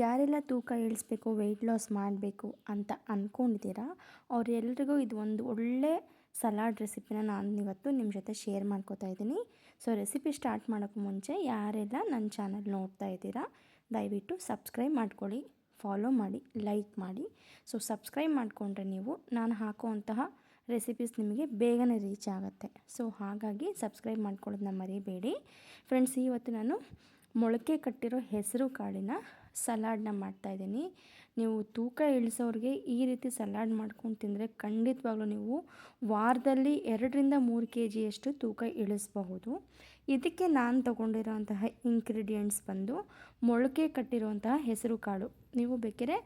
ಯಾರೆಲ್ಲ ತೂಕ ಇಳಿಸ್ಬೇಕು, weight loss ಮಾಡಬೇಕು ಅಂತ ಅಂದ್ಕೊಂಡಿದ್ದೀರಾ ಅವರೆಲ್ಲರಿಗೂ ಇದು ಒಂದು ಒಳ್ಳೆ ಸಲಾಡ್ ರೆಸಿಪಿನ ನಾನು ಇವತ್ತು ನಿಮ್ಮ ಜೊತೆ ಶೇರ್ ಮಾಡ್ಕೋತಾ ಇದ್ದೀನಿ. ಸೊ ರೆಸಿಪಿ ಸ್ಟಾರ್ಟ್ ಮಾಡೋಕ್ಕೂ ಮುಂಚೆ ಯಾರೆಲ್ಲ ನನ್ನ ಚಾನಲ್ ನೋಡ್ತಾ ಇದ್ದೀರಾ ದಯವಿಟ್ಟು ಸಬ್ಸ್ಕ್ರೈಬ್ ಮಾಡ್ಕೊಳ್ಳಿ, ಫಾಲೋ ಮಾಡಿ, ಲೈಕ್ ಮಾಡಿ. ಸೊ ಸಬ್ಸ್ಕ್ರೈಬ್ ಮಾಡಿಕೊಂಡ್ರೆ ನೀವು ನಾನು ಹಾಕುವಂತಹ ರೆಸಿಪೀಸ್ ನಿಮಗೆ ಬೇಗನೆ ರೀಚ್ ಆಗುತ್ತೆ. ಸೊ ಹಾಗಾಗಿ ಸಬ್ಸ್ಕ್ರೈಬ್ ಮಾಡ್ಕೊಳ್ಳೋದನ್ನ ಮರಿಬೇಡಿ ಫ್ರೆಂಡ್ಸ್. ಇವತ್ತು ನಾನು ಮೊಳಕೆ ಕಟ್ಟಿರೋ ಹೆಸರು ಕಾಳಿನ ಸಲಾಡ್ನ ಮಾಡ್ತಾಯಿದ್ದೀನಿ. ನೀವು ತೂಕ ಇಳಿಸೋರಿಗೆ ಈ ರೀತಿ ಸಲಾಡ್ ಮಾಡ್ಕೊಂಡು ತಿಂದರೆ ಖಂಡಿತವಾಗ್ಲೂ ನೀವು ವಾರದಲ್ಲಿ 2-3 kgಯಷ್ಟು ತೂಕ ಇಳಿಸಬಹುದು. ಇದಕ್ಕೆ ನಾನು ತೊಗೊಂಡಿರೋಂತಹ ಇಂಗ್ರೀಡಿಯೆಂಟ್ಸ್ ಬಂದು ಮೊಳಕೆ ಕಟ್ಟಿರುವಂತಹ ಹೆಸರು ಕಾಳು. ನೀವು ಬೇಕಿದ್ರೆ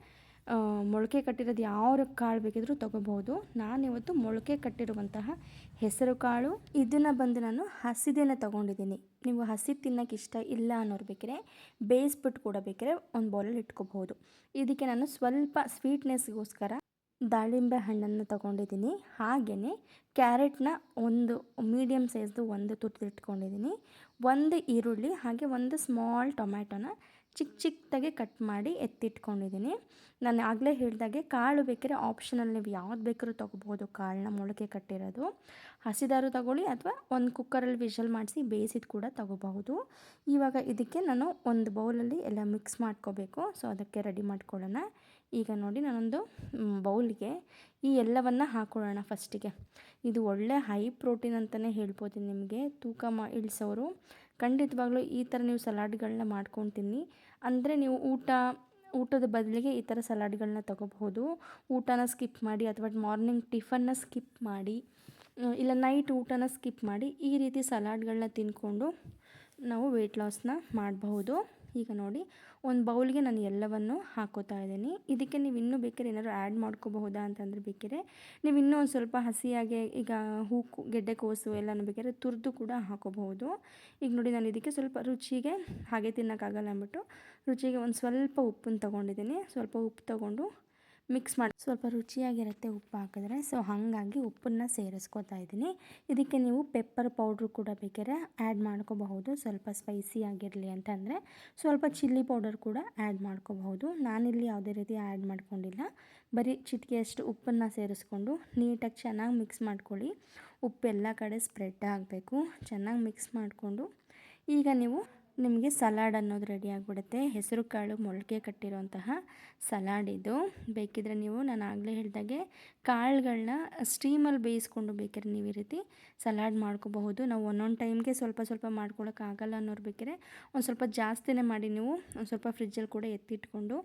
ಮೊಳಕೆ ಕಟ್ಟಿರೋದು ಯಾವ ಕಾಳು ಬೇಕಿದ್ರೂ ತೊಗೋಬಹುದು. ನಾನಿವತ್ತು ಮೊಳಕೆ ಕಟ್ಟಿರುವಂತಹ ಹೆಸರು ಕಾಳು ಇದನ್ನು ಬಂದು ನಾನು ಹಸಿದೆನ ತೊಗೊಂಡಿದ್ದೀನಿ. ನೀವು ಹಸಿ ತಿನ್ನೋಕ್ಕೆ ಇಷ್ಟ ಇಲ್ಲ ಅನ್ನೋರು ಬೇಕಿದ್ರೆ ಬೇಯಿಸ್ಬಿಟ್ಟು ಕೂಡ ಬೇಕಿದ್ರೆ ಒಂದು ಬೌಲಲ್ಲಿ ಇಟ್ಕೋಬಹುದು. ಇದಕ್ಕೆ ನಾನು ಸ್ವಲ್ಪ ಸ್ವೀಟ್ನೆಸ್ಗೋಸ್ಕರ ದಾಳಿಂಬೆ ಹಣ್ಣನ್ನು ತೊಗೊಂಡಿದ್ದೀನಿ. ಹಾಗೆಯೇ ಕ್ಯಾರೆಟ್ನ ಒಂದು ಮೀಡಿಯಮ್ ಸೈಜ್ದು ಒಂದು ತುರಿದಿಟ್ಕೊಂಡಿದ್ದೀನಿ. ಒಂದು ಈರುಳ್ಳಿ ಹಾಗೆ ಒಂದು ಸ್ಮಾಲ್ ಟೊಮ್ಯಾಟೊನ ಚಿಕ್ಕದಾಗಿ ಕಟ್ ಮಾಡಿ ಎತ್ತಿಟ್ಕೊಂಡಿದ್ದೀನಿ. ನಾನು ಆಗಲೇ ಹೇಳಿದಾಗೆ ಕಾಳು ಬೇಕಾದ್ರೆ ಆಪ್ಷನಲ್, ನೀವು ಯಾವ್ದು ಬೇಕಾದ್ರೂ ತೊಗೋಬೋದು. ಕಾಳನ್ನ ಮೊಳಕೆ ಕಟ್ಟಿರೋದು ಹಸಿದಾರು ತೊಗೊಳ್ಳಿ ಅಥವಾ ಒಂದು ಕುಕ್ಕರಲ್ಲಿ ವಿಷಲ್ ಮಾಡಿಸಿ ಬೇಯಿಸಿದ್ದು ಕೂಡ ತೊಗೋಬಹುದು. ಇವಾಗ ಇದಕ್ಕೆ ನಾನು ಒಂದು ಬೌಲಲ್ಲಿ ಎಲ್ಲ ಮಿಕ್ಸ್ ಮಾಡ್ಕೋಬೇಕು. ಸೊ ಅದಕ್ಕೆ ರೆಡಿ ಮಾಡ್ಕೊಳ್ಳೋಣ. ಈಗ ನೋಡಿ ನಾನೊಂದು ಬೌಲ್ಗೆ ಈ ಎಲ್ಲವನ್ನು ಹಾಕ್ಕೊಳ್ಳೋಣ. ಫಸ್ಟಿಗೆ ಇದು ಒಳ್ಳೆ ಹೈ ಪ್ರೋಟೀನ್ ಅಂತಲೇ ಹೇಳ್ಬೋದು. ನಿಮಗೆ ತೂಕ ಇಳಿಸೋರು ಖಂಡಿತವಾಗ್ಲೂ ಈ ಥರ ನೀವು ಸಲಾಡ್ಗಳನ್ನ ಮಾಡ್ಕೊಂಡು ತಿನ್ನಿ. ಅಂದರೆ ನೀವು ಊಟದ ಬದಲಿಗೆ ಈ ಥರ ಸಲಾಡ್ಗಳನ್ನ ತೊಗೋಬಹುದು. ಊಟನ ಸ್ಕಿಪ್ ಮಾಡಿ ಅಥವಾ ಮಾರ್ನಿಂಗ್ ಟಿಫನ್ನ ಸ್ಕಿಪ್ ಮಾಡಿ ಇಲ್ಲ ನೈಟ್ ಊಟನ ಸ್ಕಿಪ್ ಮಾಡಿ ಈ ರೀತಿ ಸಲಾಡ್ಗಳನ್ನ ತಿಂದ್ಕೊಂಡು ನಾವು ವೆಯ್ಟ್ ಲಾಸ್ನ ಮಾಡಬಹುದು. ಈಗ ನೋಡಿ ಒಂದು ಬೌಲ್ಗೆ ನಾನು ಎಲ್ಲವನ್ನು ಹಾಕೋತಾ ಇದ್ದೀನಿ. ಇದಕ್ಕೆ ನೀವು ಇನ್ನೂ ಬೇಕಾದ್ರೆ ಏನಾದರೂ ಆ್ಯಡ್ ಮಾಡ್ಕೋಬಹುದಾ ಅಂತಂದರೆ ಬೇಕಿದ್ರೆ ನೀವು ಇನ್ನೂ ಒಂದು ಸ್ವಲ್ಪ ಹಸಿಯಾಗೆ ಈಗ ಗೆಡ್ಡೆಕೋಸು ಎಲ್ಲನೂ ಬೇಕಾದ್ರೆ ತುರಿದು ಕೂಡ ಹಾಕೋಬಹುದು. ಈಗ ನೋಡಿ ನಾನು ಇದಕ್ಕೆ ಸ್ವಲ್ಪ ರುಚಿಗೆ ಹಾಗೆ ತಿನ್ನೋಕ್ಕಾಗಲ್ಲ ಅಂದ್ಬಿಟ್ಟು ರುಚಿಗೆ ಒಂದು ಸ್ವಲ್ಪ ಉಪ್ಪನ್ನು ತೊಗೊಂಡಿದ್ದೀನಿ. ಸ್ವಲ್ಪ ಉಪ್ಪು ತೊಗೊಂಡು ಮಿಕ್ಸ್ ಮಾಡಿ, ಸ್ವಲ್ಪ ರುಚಿಯಾಗಿರುತ್ತೆ ಉಪ್ಪು ಹಾಕಿದ್ರೆ. ಸೊ ಹಾಗಾಗಿ ಉಪ್ಪನ್ನು ಸೇರಿಸ್ಕೋತಾ ಇದ್ದೀನಿ. ಇದಕ್ಕೆ ನೀವು ಪೆಪ್ಪರ್ ಪೌಡ್ರು ಕೂಡ ಬೇಕಾದ್ರೆ ಆ್ಯಡ್ ಮಾಡ್ಕೋಬಹುದು, ಸ್ವಲ್ಪ ಸ್ಪೈಸಿ ಆಗಿರಲಿ ಅಂತಂದರೆ. ಸ್ವಲ್ಪ ಚಿಲ್ಲಿ ಪೌಡರ್ ಕೂಡ ಆ್ಯಡ್ ಮಾಡ್ಕೋಬಹುದು. ನಾನಿಲ್ಲಿ ಯಾವುದೇ ರೀತಿ ಆ್ಯಡ್ ಮಾಡ್ಕೊಂಡಿಲ್ಲ. ಬರೀ ಚಿಟಿಕೆಯಷ್ಟು ಉಪ್ಪನ್ನು ಸೇರಿಸ್ಕೊಂಡು ನೀಟಾಗಿ ಚೆನ್ನಾಗಿ ಮಿಕ್ಸ್ ಮಾಡ್ಕೊಳ್ಳಿ. ಉಪ್ಪು ಎಲ್ಲ ಕಡೆ ಸ್ಪ್ರೆಡ್ ಆಗಬೇಕು. ಚೆನ್ನಾಗಿ ಮಿಕ್ಸ್ ಮಾಡಿಕೊಂಡು ಈಗ ನಿಮಗೆ ಸಲಾಡ್ ಅನ್ನೋದು ರೆಡಿ ಆಗಿಬಿಡುತ್ತೆ. ಹೆಸರು ಕಾಳು ಮೊಳಕೆ ಕಟ್ಟಿರೋಂತಹ ಸಲಾಡ್ ಇದು. ಬೇಕಿದ್ರೆ ನೀವು ನಾನು ಆಗಲೇ ಹೇಳಿದಾಗೆ ಕಾಳುಗಳನ್ನ ಸ್ಟೀಮಲ್ಲಿ ಬೇಯಿಸ್ಕೊಂಡು ಬೇಕಾದ್ರೆ ನೀವು ಈ ರೀತಿ ಸಲಾಡ್ ಮಾಡ್ಕೋಬಹುದು. ನಾವು ಒಂದೊಂದು ಟೈಮ್ಗೆ ಸ್ವಲ್ಪ ಸ್ವಲ್ಪ ಮಾಡ್ಕೊಳಕ್ಕಾಗಲ್ಲ ಅನ್ನೋರು ಬೇಕಾದ್ರೆ ಒಂದು ಸ್ವಲ್ಪ ಜಾಸ್ತಿನೇ ಮಾಡಿ ನೀವು ಒಂದು ಸ್ವಲ್ಪ ಫ್ರಿಜ್ಜಲ್ಲಿ ಕೂಡ ಎತ್ತಿಟ್ಕೊಂಡು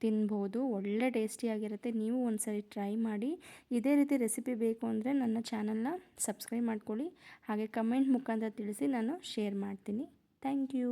ತಿನ್ಬೋದು. ಒಳ್ಳೆ ಟೇಸ್ಟಿಯಾಗಿರುತ್ತೆ. ನೀವು ಒಂದು ಸರಿ ಟ್ರೈ ಮಾಡಿ. ಇದೇ ರೀತಿ ರೆಸಿಪಿ ಬೇಕು ಅಂದರೆ ನನ್ನ ಚಾನಲ್ನ ಸಬ್ಸ್ಕ್ರೈಬ್ ಮಾಡ್ಕೊಳ್ಳಿ. ಹಾಗೆ ಕಮೆಂಟ್ ಮುಖಾಂತರ ತಿಳಿಸಿ, ನಾನು ಶೇರ್ ಮಾಡ್ತೀನಿ. Thank you.